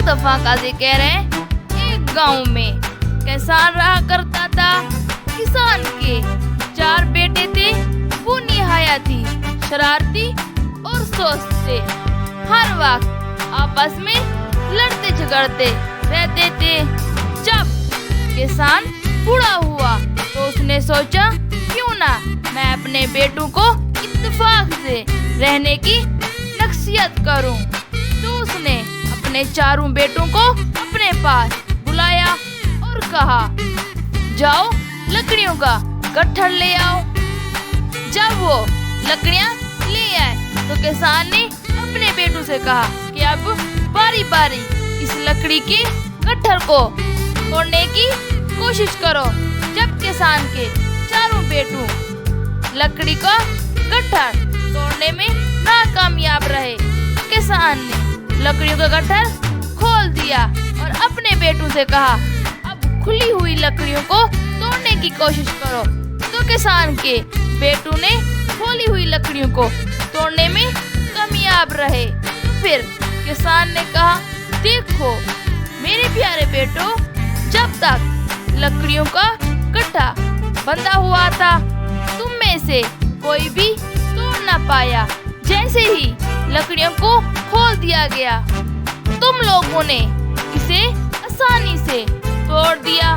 दफा काजी कह रहे हैं, एक गांव में किसान रहा करता था। किसान के 4 बेटे थे। वो निहायत ही शरारती और सुस्त थे। हर वक्त आपस में लड़ते झगड़ते रहते थे। जब किसान बूढ़ा हुआ तो उसने सोचा, क्यों ना मैं अपने बेटों को इत्तेफाक से रहने की नसीहत करूं। तो उसने अपने 4 बेटों को अपने पास बुलाया और कहा, जाओ लकड़ियों का गट्ठर ले आओ। जब वो लकड़ियां ले आए तो किसान ने अपने बेटों से कहा कि अब बारी बारी इस लकड़ी के गट्ठर को तोड़ने की कोशिश करो। जब किसान के 4 बेटों लकड़ी का गट्ठर तोड़ने में नाकामयाब रहे, किसान ने लकड़ियों का गट्ठर खोल दिया और अपने बेटों से कहा, अब खुली हुई लकड़ियों को तोड़ने की कोशिश करो। तो किसान के बेटों ने खोली हुई लकड़ियों को तोड़ने में कामयाब रहे। फिर किसान ने कहा, देखो मेरे प्यारे बेटो, जब तक लकड़ियों का गट्ठा बंधा हुआ था तुम में से कोई भी तोड़ ना पाया। जैसे ही लकड़ियों को खोल दिया गया तुम लोगों ने इसे आसानी से तोड़ दिया।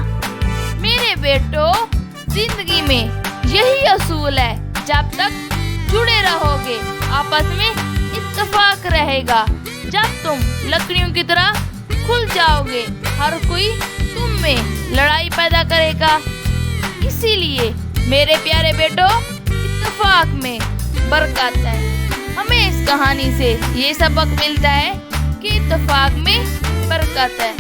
मेरे बेटो, जिंदगी में यही असूल है, जब तक जुड़े रहोगे आपस में इत्तेफाक रहेगा। जब तुम लकड़ियों की तरह खुल जाओगे हर कोई तुम में लड़ाई पैदा करेगा। इसीलिए मेरे प्यारे बेटो, इत्तेफाक में बरकत है। हमें इस कहानी से ये सबक मिलता है कि इत्तेफाक में बरकत है।